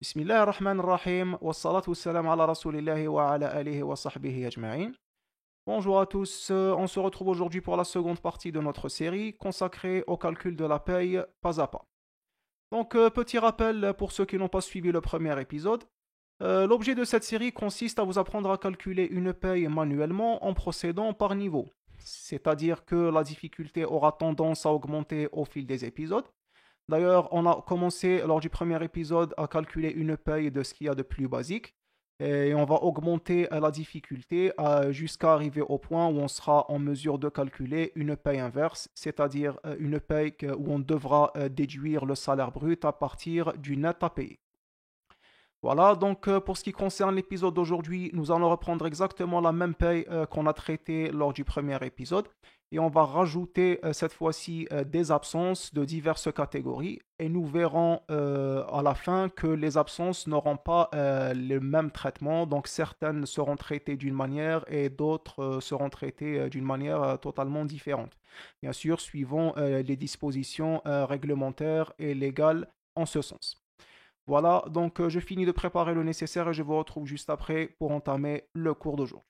بسم الله الرحمن الرحيم والصلاة والسلام على رسول الله وعلى آله وصحبه أجمعين. Bonjour à tous, on se retrouve aujourd'hui pour la seconde partie de notre série consacrée au calcul de la paye pas à pas. Donc, petit rappel pour ceux qui n'ont pas suivi le premier épisode. L'objet de cette série consiste à vous apprendre à calculer une paye manuellement en procédant par niveau. C'est-à-dire que la difficulté aura tendance à augmenter au fil des épisodes. D'ailleurs, on a commencé lors du premier épisode à calculer une paye de ce qu'il y a de plus basique. Et on va augmenter la difficulté jusqu'à arriver au point où on sera en mesure de calculer une paye inverse, c'est-à-dire une paye où on devra déduire le salaire brut à partir du net à payer. Voilà, donc pour ce qui concerne l'épisode d'aujourd'hui, nous allons reprendre exactement la même paye qu'on a traitée lors du premier épisode. Et on va rajouter cette fois-ci des absences de diverses catégories. Et nous verrons à la fin que les absences n'auront pas le même traitement. Donc certaines seront traitées d'une manière et d'autres seront traitées d'une manière totalement différente. Bien sûr, suivant les dispositions réglementaires et légales en ce sens. Voilà, donc je finis de préparer le nécessaire et je vous retrouve juste après pour entamer le cours d'aujourd'hui.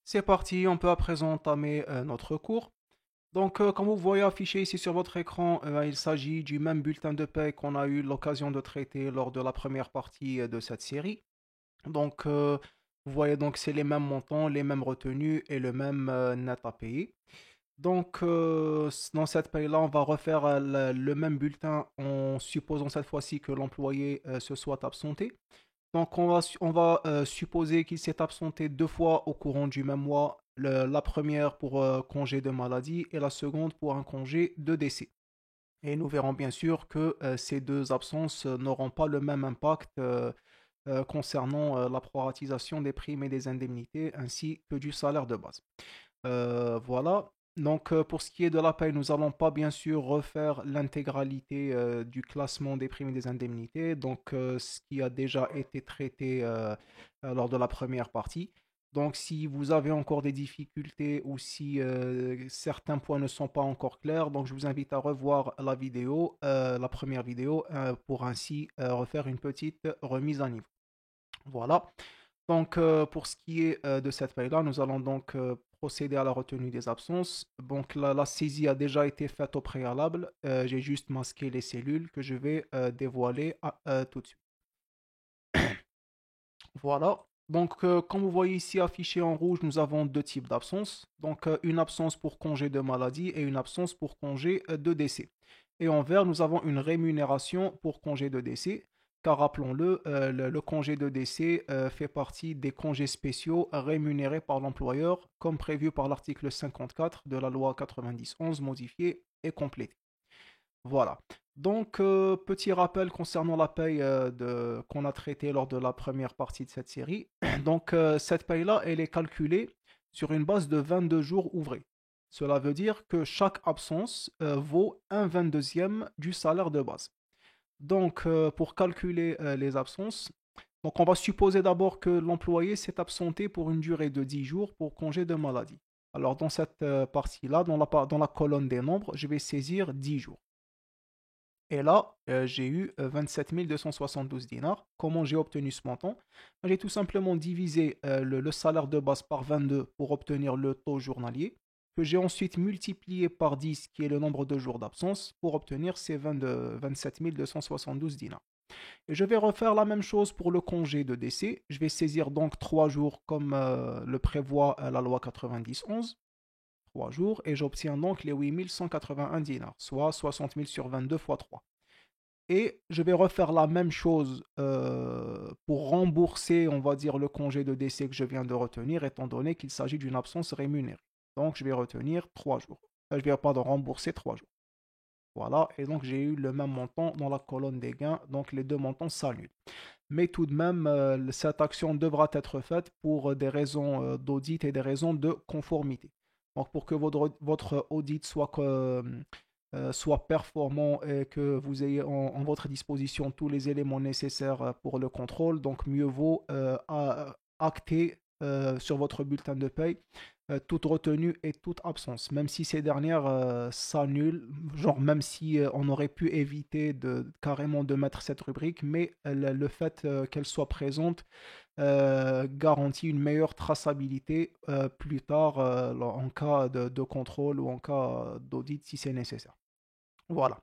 C'est parti, on peut à présent entamer notre cours. Donc, comme vous voyez affiché ici sur votre écran, il s'agit du même bulletin de paie qu'on a eu l'occasion de traiter lors de la première partie de cette série. Donc, vous voyez donc c'est les mêmes montants, les mêmes retenues et le même net à payer. Donc, dans cette paye-là, on va refaire le même bulletin en supposant cette fois-ci que l'employé se soit absenté. Donc, on va supposer qu'il s'est absenté deux fois au courant du même mois, la première pour congé de maladie et la seconde pour un congé de décès. Et nous verrons bien sûr que ces deux absences n'auront pas le même impact concernant la proratisation des primes et des indemnités ainsi que du salaire de base. Voilà. Donc, pour ce qui est de la paye, nous n'allons pas bien sûr refaire l'intégralité du classement des primes et des indemnités, donc ce qui a déjà été traité lors de la première partie. Donc, si vous avez encore des difficultés ou si certains points ne sont pas encore clairs, donc je vous invite à revoir la vidéo, la première vidéo, pour ainsi refaire une petite remise à niveau. Voilà. Donc, pour ce qui est de cette paye-là, nous allons donc procéder à la retenue des absences. Donc, la saisie a déjà été faite au préalable. J'ai juste masqué les cellules que je vais dévoiler tout de suite. Voilà. Donc, comme vous voyez ici affiché en rouge, nous avons deux types d'absences. Donc, une absence pour congé de maladie et une absence pour congé de décès. Et en vert, nous avons une rémunération pour congé de décès, car rappelons-le, le congé de décès fait partie des congés spéciaux rémunérés par l'employeur, comme prévu par l'article 54 de la loi 90-11 modifiée et complétée. Voilà. Donc, petit rappel concernant la paye qu'on a traitée lors de la première partie de cette série. Donc, cette paye-là, elle est calculée sur une base de 22 jours ouvrés. Cela veut dire que chaque absence vaut un 22e du salaire de base. Donc, pour calculer les absences, donc on va supposer d'abord que l'employé s'est absenté pour une durée de 10 jours pour congé de maladie. Alors, dans cette partie-là, dans la colonne des nombres, je vais saisir 10 jours. Et là, j'ai eu 27 272 dinars. Comment j'ai obtenu ce montant? J'ai tout simplement divisé le salaire de base par 22 pour obtenir le taux journalier, que j'ai ensuite multiplié par 10, qui est le nombre de jours d'absence, pour obtenir ces 27 272 dinars. Et je vais refaire la même chose pour le congé de décès. Je vais saisir donc 3 jours comme le prévoit la loi 90-11. 3 jours, et j'obtiens donc les 8181 dinars, soit 60 000 sur 22 fois 3. Et je vais refaire la même chose pour rembourser, on va dire, le congé de décès que je viens de retenir, étant donné qu'il s'agit d'une absence rémunérée. Donc, je vais retenir 3 jours. Je vais, pardon, rembourser 3 jours. Voilà, et donc j'ai eu le même montant dans la colonne des gains, donc les deux montants s'annulent. Mais tout de même, cette action devra être faite pour des raisons d'audit et des raisons de conformité. Donc pour que votre audit soit performant et que vous ayez en votre disposition tous les éléments nécessaires pour le contrôle, donc mieux vaut acter sur votre bulletin de paye toute retenue et toute absence, même si ces dernières s'annulent, genre même si on aurait pu éviter carrément de mettre cette rubrique, mais le fait qu'elle soit présente garantit une meilleure traçabilité plus tard en cas de contrôle ou en cas d'audit si c'est nécessaire. Voilà.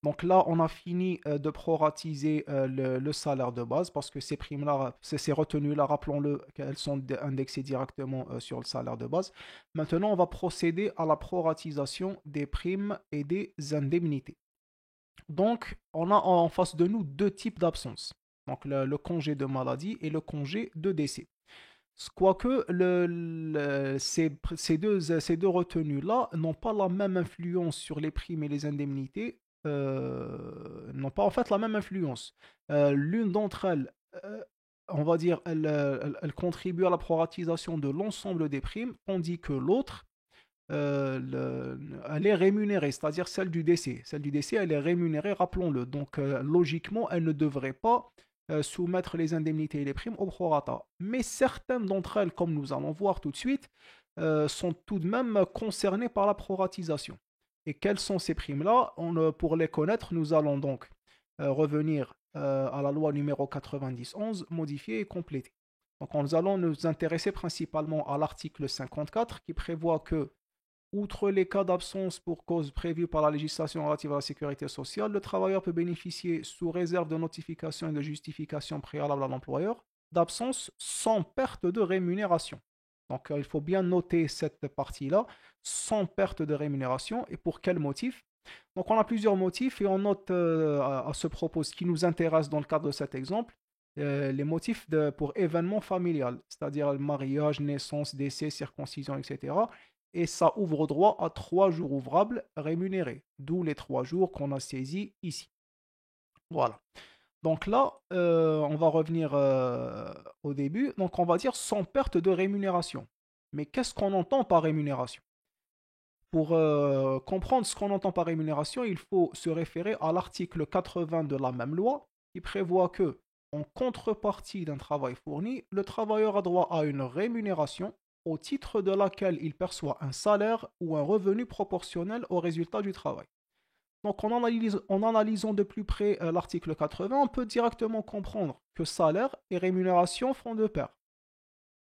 Donc là, on a fini de proratiser le salaire de base parce que ces primes-là, ces retenues-là, rappelons-le qu'elles sont indexées directement sur le salaire de base. Maintenant, on va procéder à la proratisation des primes et des indemnités. Donc, on a en face de nous deux types d'absence. Donc, le congé de maladie et le congé de décès. Quoique ces deux retenues-là n'ont pas la même influence sur les primes et les indemnités, n'ont pas en fait la même influence. L'une d'entre elles, on va dire, elle contribue à la proratisation de l'ensemble des primes, tandis que l'autre, elle est rémunérée, c'est-à-dire celle du décès. Celle du décès, elle est rémunérée, rappelons-le. Donc, logiquement, elle ne devrait pas soumettre les indemnités et les primes au prorata. Mais certaines d'entre elles, comme nous allons voir tout de suite, sont tout de même concernées par la proratisation. Et quelles sont ces primes-là? Pour les connaître, nous allons donc revenir à la loi numéro 90-11, modifiée et complétée. Donc, nous allons nous intéresser principalement à l'article 54 qui prévoit que outre les cas d'absence pour cause prévue par la législation relative à la sécurité sociale, le travailleur peut bénéficier, sous réserve de notification et de justification préalable à l'employeur, d'absence sans perte de rémunération. Donc il faut bien noter cette partie-là, sans perte de rémunération. Et pour quel motif? Donc on a plusieurs motifs et on note à ce propos ce qui nous intéresse dans le cadre de cet exemple, les motifs pour événement familial, c'est-à-dire le mariage, naissance, décès, circoncision, etc. Et ça ouvre droit à 3 jours ouvrables rémunérés, d'où les 3 jours qu'on a saisis ici. Voilà. Donc là, on va revenir au début. Donc on va dire sans perte de rémunération. Mais qu'est-ce qu'on entend par rémunération? Pour comprendre ce qu'on entend par rémunération, il faut se référer à l'article 80 de la même loi qui prévoit que, en contrepartie d'un travail fourni, le travailleur a droit à une rémunération au titre de laquelle il perçoit un salaire ou un revenu proportionnel au résultat du travail. Donc en analysant de plus près l'article 80, on peut directement comprendre que salaire et rémunération font de pair.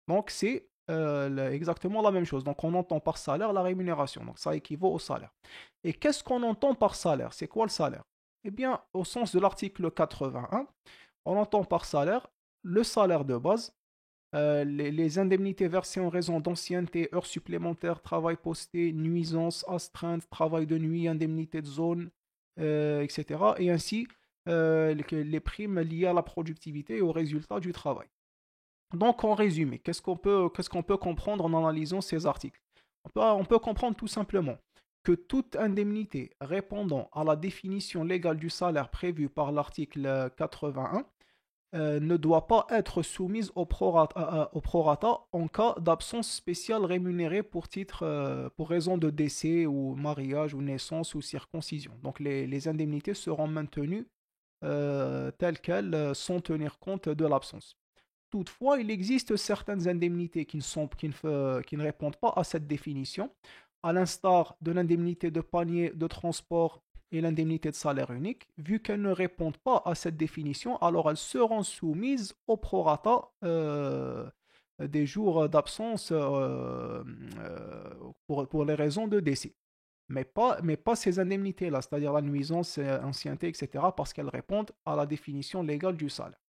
Donc c'est exactement la même chose. Donc on entend par salaire la rémunération. Donc ça équivaut au salaire. Et qu'est-ce qu'on entend par salaire? C'est quoi le salaire? Eh bien, au sens de l'article 81, on entend par salaire le salaire de base, les indemnités versées en raison d'ancienneté, heures supplémentaires, travail posté, nuisances, astreintes, travail de nuit, indemnité de zone, etc. Et ainsi les primes liées à la productivité et au résultat du travail. Donc, en résumé, qu'est-ce qu'on peut comprendre en analysant ces articles? On peut comprendre tout simplement que toute indemnité répondant à la définition légale du salaire prévue par l'article 81 ne doit pas être soumise au prorata en cas d'absence spéciale rémunérée pour raison de décès ou mariage ou naissance ou circoncision. Donc les indemnités seront maintenues telles quelles sans tenir compte de l'absence. Toutefois, il existe certaines indemnités qui ne répondent pas à cette définition, à l'instar de l'indemnité de panier de transport et l'indemnité de salaire unique. Vu qu'elles ne répondent pas à cette définition, alors elles seront soumises au prorata des jours d'absence pour les raisons de décès. Mais pas ces indemnités-là, c'est-à-dire la nuisance, ancienneté, etc., parce qu'elles répondent à la définition légale du salaire.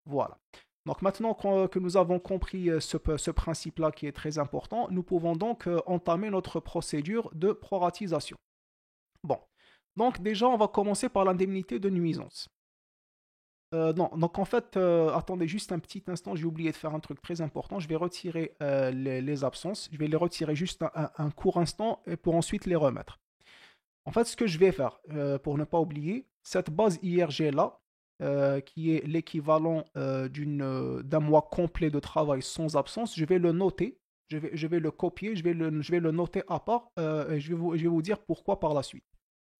Voilà. Donc maintenant que nous avons compris ce principe-là qui est très important, nous pouvons donc entamer notre procédure de proratisation. Bon, donc déjà on va commencer par l'indemnité de nuisance. Non, donc en fait, attendez juste un petit instant, j'ai oublié de faire un truc très important. Je vais retirer les absences, je vais les retirer juste un court instant et pour ensuite les remettre. En fait, ce que je vais faire, pour ne pas oublier, cette base IRG là, qui est l'équivalent d'un mois complet de travail sans absence, je vais le noter, je vais le copier, je vais le noter à part, et je vais vous dire pourquoi par la suite.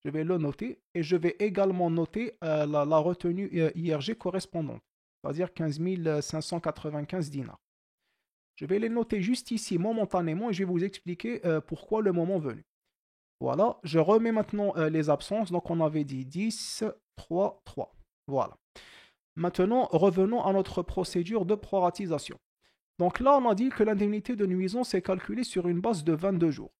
Je vais le noter et je vais également noter la retenue IRG correspondante, c'est-à-dire 15 595 dinars. Je vais les noter juste ici momentanément et je vais vous expliquer pourquoi le moment venu. Voilà, je remets maintenant les absences. Donc on avait dit 10, 3, 3. Voilà. Maintenant, revenons à notre procédure de proratisation. Donc là, on a dit que l'indemnité de nuisance est calculée sur une base de 22 jours,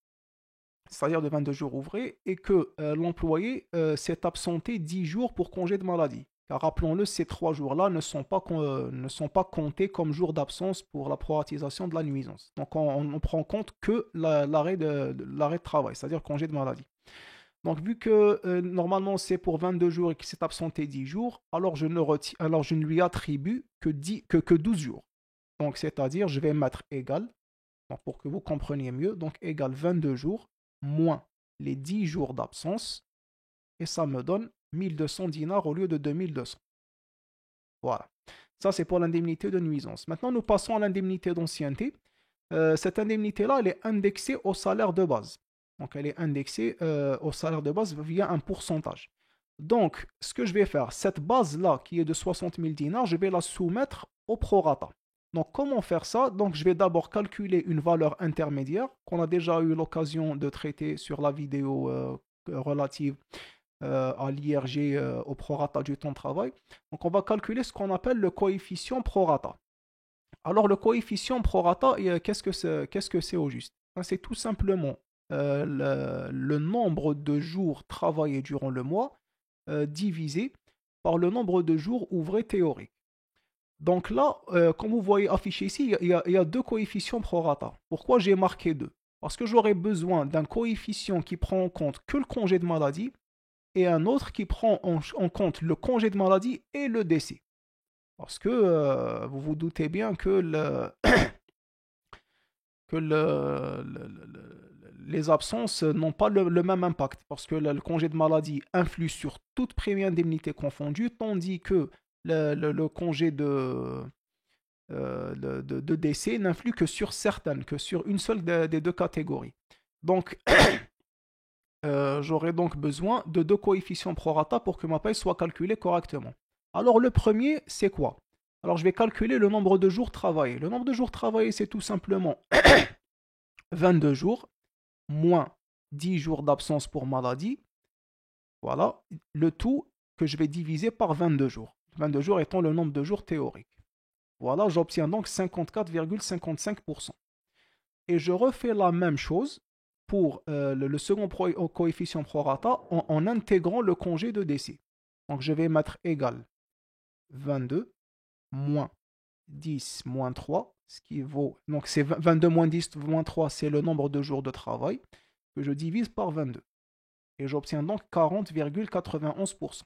c'est-à-dire de 22 jours ouvrés, et que l'employé s'est absenté 10 jours pour congé de maladie. Car rappelons-le, ces 3 jours-là ne sont pas comptés comme jours d'absence pour la proratisation de la nuisance. Donc on prend compte que l'arrêt de travail, c'est-à-dire congé de maladie. Donc vu que normalement c'est pour 22 jours et qu'il s'est absenté 10 jours, alors je ne lui attribue que 12 jours. Donc c'est-à-dire je vais mettre égal, donc, pour que vous compreniez mieux, donc égal 22 jours moins les 10 jours d'absence, et ça me donne 1200 dinars au lieu de 2200. Voilà. Ça, c'est pour l'indemnité de nuisance. Maintenant, nous passons à l'indemnité d'ancienneté. Cette indemnité-là, elle est indexée au salaire de base. Donc, elle est indexée au salaire de base via un pourcentage. Donc, ce que je vais faire, cette base-là, qui est de 60 000 dinars, je vais la soumettre au prorata. Donc, comment faire ça? Donc, je vais d'abord calculer une valeur intermédiaire qu'on a déjà eu l'occasion de traiter sur la vidéo relative à l'IRG au prorata du temps de travail. Donc, on va calculer ce qu'on appelle le coefficient prorata. Alors, le coefficient prorata, qu'est-ce que c'est au juste? C'est tout simplement le nombre de jours travaillés durant le mois divisé par le nombre de jours ouvrés théoriques. Donc là, comme vous voyez affiché ici, il y a deux coefficients prorata. Pourquoi j'ai marqué deux? Parce que j'aurais besoin d'un coefficient qui prend en compte que le congé de maladie et un autre qui prend en compte le congé de maladie et le décès. Parce que vous vous doutez bien que, les absences n'ont pas le même impact. Parce que le congé de maladie influe sur toute prime et indemnité confondue, tandis que le congé de décès n'influe que sur certaines, que sur une seule des deux catégories. Donc, j'aurai donc besoin de deux coefficients prorata pour que ma paye soit calculée correctement. Alors le premier, c'est quoi? Alors je vais calculer le nombre de jours travaillés. Le nombre de jours travaillés, c'est tout simplement 22 jours moins 10 jours d'absence pour maladie. Voilà, le tout que je vais diviser par 22 jours. 22 jours étant le nombre de jours théorique. Voilà, j'obtiens donc 54,55%. Et je refais la même chose pour le second coefficient prorata en intégrant le congé de décès. Donc je vais mettre égal 22 moins 10 moins 3, ce qui vaut... Donc c'est 22 moins 10 moins 3, c'est le nombre de jours de travail que je divise par 22. Et j'obtiens donc 40,91%.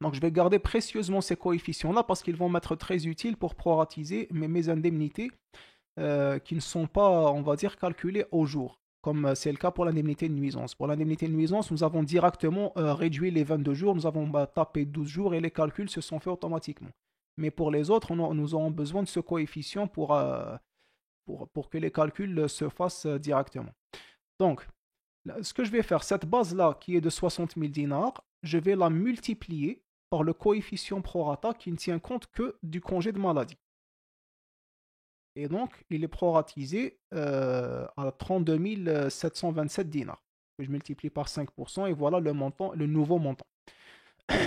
Donc je vais garder précieusement ces coefficients-là parce qu'ils vont m'être très utiles pour proratiser mes indemnités qui ne sont pas, on va dire, calculées au jour, comme c'est le cas pour l'indemnité de nuisance. Pour l'indemnité de nuisance, nous avons directement réduit les 22 jours, nous avons tapé 12 jours et les calculs se sont faits automatiquement. Mais pour les autres, nous aurons besoin de ce coefficient pour que les calculs se fassent directement. Donc, ce que je vais faire, cette base-là qui est de 60 000 dinars, je vais la multiplier par le coefficient prorata qui ne tient compte que du congé de maladie. Et donc, il est proratisé à 32 727 dinars. Je multiplie par 5% et voilà le nouveau montant.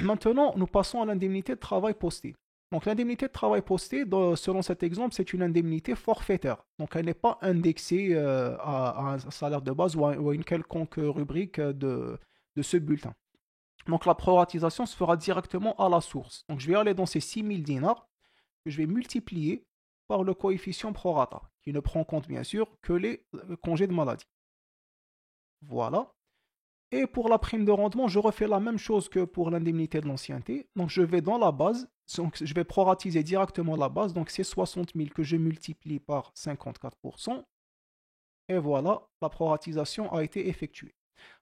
Maintenant, nous passons à l'indemnité de travail postée. Donc, l'indemnité de travail postée, selon cet exemple, c'est une indemnité forfaitaire. Donc, elle n'est pas indexée à un salaire de base ou à une quelconque rubrique de ce bulletin. Donc, la proratisation se fera directement à la source. Donc, je vais aller dans ces 6000 dinars que je vais multiplier par le coefficient prorata, qui ne prend compte bien sûr que les congés de maladie. Voilà. Et pour la prime de rendement, je refais la même chose que pour l'indemnité de l'ancienneté. Donc je vais dans la base, donc je vais proratiser directement la base, donc c'est 60 000 que je multiplie par 54%. Et voilà, la proratisation a été effectuée.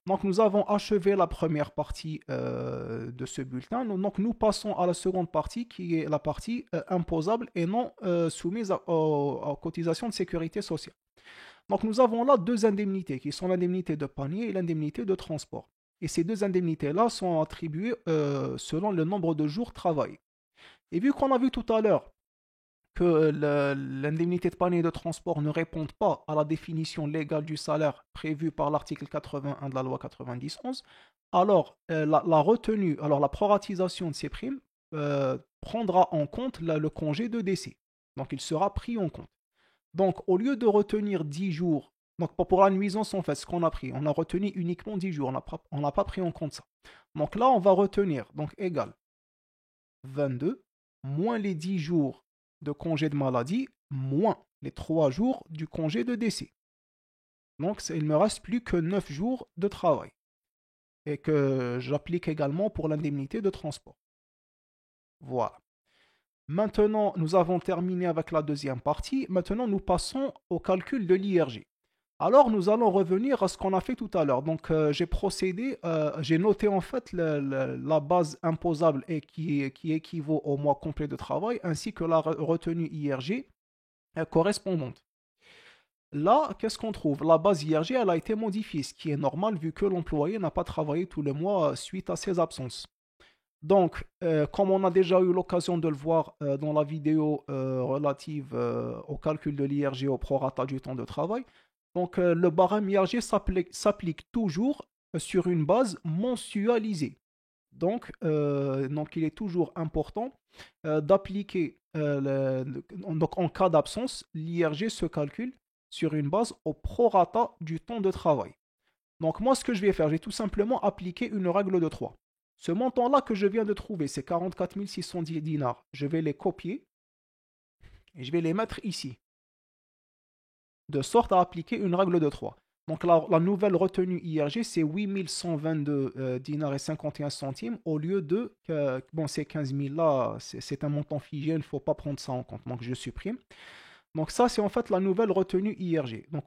Donc nous avons achevé la première partie de ce bulletin. Donc nous passons à la seconde partie qui est la partie imposable et non soumise aux cotisations de sécurité sociale. Donc nous avons là deux indemnités qui sont l'indemnité de panier et l'indemnité de transport. Et ces deux indemnités-là sont attribuées selon le nombre de jours travaillés. Et vu qu'on a vu tout à l'heure que l'indemnité de panier de transport ne réponde pas à la définition légale du salaire prévue par l'article 81 de la loi 90-11, alors la retenue, alors la proratisation de ces primes prendra en compte le congé de décès. Donc il sera pris en compte. Donc au lieu de retenir 10 jours, donc pour la nuisance en fait, ce qu'on a pris, on a retenu uniquement 10 jours, on n'a pas pris en compte ça. Donc là on va retenir, donc égal 22 moins les 10 jours de congé de maladie moins les 3 jours du congé de décès. Donc il ne me reste plus que 9 jours de travail et que j'applique également pour l'indemnité de transport. Voilà. Maintenant, nous avons terminé avec la deuxième partie. Maintenant, nous passons au calcul de l'IRG. Alors, nous allons revenir à ce qu'on a fait tout à l'heure. Donc, j'ai procédé, j'ai noté en fait la base imposable et qui équivaut au mois complet de travail, ainsi que la retenue IRG correspondante. Là, qu'est-ce qu'on trouve? La base IRG, elle a été modifiée, ce qui est normal vu que l'employé n'a pas travaillé tous les mois suite à ses absences. Donc, comme on a déjà eu l'occasion de le voir dans la vidéo relative au calcul de l'IRG au prorata du temps de travail, donc le barème IRG s'applique toujours sur une base mensualisée. Donc, il est toujours important d'appliquer, donc en cas d'absence, l'IRG se calcule sur une base au prorata du temps de travail. Donc moi, ce que je vais faire, je vais tout simplement appliquer une règle de 3. Ce montant-là que je viens de trouver, c'est 44 610 dinars. Je vais les copier et je vais les mettre ici, de sorte à appliquer une règle de 3. Donc la nouvelle retenue IRG, c'est 8122 dinars et 51 centimes au lieu de, bon, ces 15 000 là, c'est un montant figé, il ne faut pas prendre ça en compte. Donc je supprime. Donc ça, c'est en fait la nouvelle retenue IRG. Donc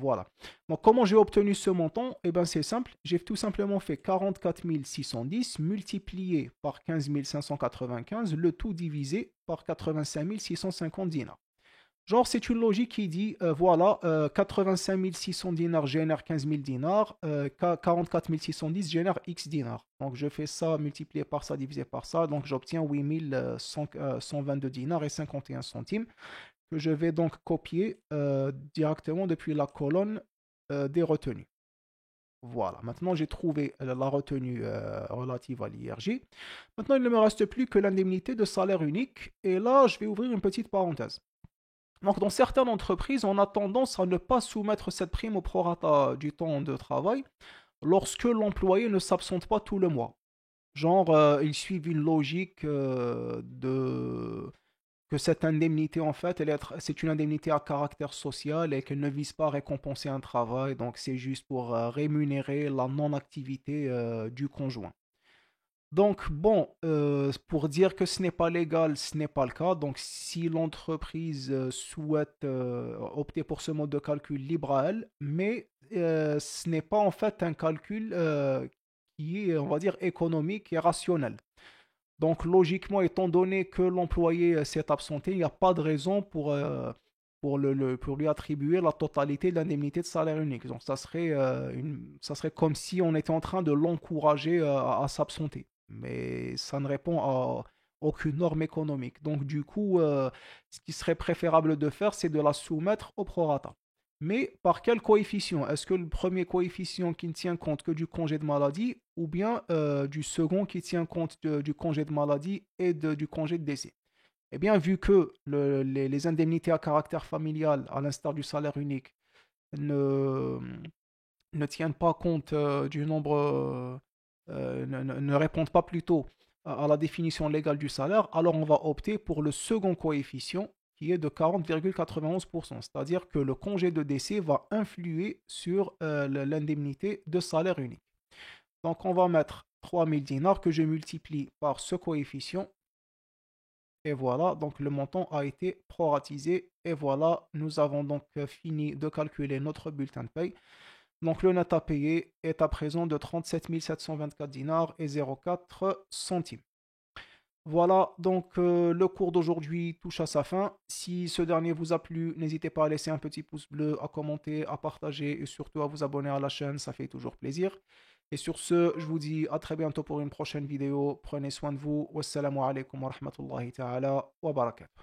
voilà. Donc comment j'ai obtenu ce montant? Eh bien c'est simple. J'ai tout simplement fait 44 610 multiplié par 15 595, le tout divisé par 85 650 dinars. Genre, c'est une logique qui dit, voilà, 85 600 dinars génère 15 000 dinars, 44 610 génère X dinars. Donc, je fais ça multiplié par ça, divisé par ça, donc j'obtiens 8 122 dinars et 51 centimes que je vais donc copier directement depuis la colonne des retenues. Voilà, maintenant j'ai trouvé la retenue relative à l'IRG. Maintenant, il ne me reste plus que l'indemnité de salaire unique. Et là, je vais ouvrir une petite parenthèse. Donc, dans certaines entreprises, on a tendance à ne pas soumettre cette prime au prorata du temps de travail lorsque l'employé ne s'absente pas tout le mois. Genre, ils suivent une logique de que cette indemnité, en fait, c'est une indemnité à caractère social et qu'elle ne vise pas à récompenser un travail, donc c'est juste pour rémunérer la non-activité du conjoint. Donc, bon, pour dire que ce n'est pas légal, ce n'est pas le cas. Donc, si l'entreprise souhaite opter pour ce mode de calcul, libre à elle, mais ce n'est pas en fait un calcul qui est, on va dire, économique et rationnel. Donc, logiquement, étant donné que l'employé s'est absenté, il n'y a pas de raison pour lui attribuer la totalité de l'indemnité de salaire unique. Donc, ça serait comme si on était en train de l'encourager à s'absenter. Mais ça ne répond à aucune norme économique. Donc, du coup, ce qui serait préférable de faire, c'est de la soumettre au prorata. Mais par quel coefficient? Est-ce que le premier coefficient qui ne tient compte que du congé de maladie ou bien du second qui tient compte du congé de maladie et du congé de décès? Eh bien, vu que les indemnités à caractère familial, à l'instar du salaire unique, ne, ne tiennent pas compte du nombre, ne répondent pas plutôt à la définition légale du salaire, alors on va opter pour le second coefficient qui est de 40,91%. C'est-à-dire que le congé de décès va influer sur l'indemnité de salaire unique. Donc on va mettre 3000 dinars que je multiplie par ce coefficient. Et voilà, donc le montant a été proratisé. Et voilà, nous avons donc fini de calculer notre bulletin de paye. Donc le net à payer est à présent de 37 724 dinars et 0,4 centimes. Voilà, donc le cours d'aujourd'hui touche à sa fin. Si ce dernier vous a plu, n'hésitez pas à laisser un petit pouce bleu, à commenter, à partager et surtout à vous abonner à la chaîne, ça fait toujours plaisir. Et sur ce, je vous dis à très bientôt pour une prochaine vidéo. Prenez soin de vous. Wassalamu alaikum wa rahmatullahi ta'ala wa barakatuh.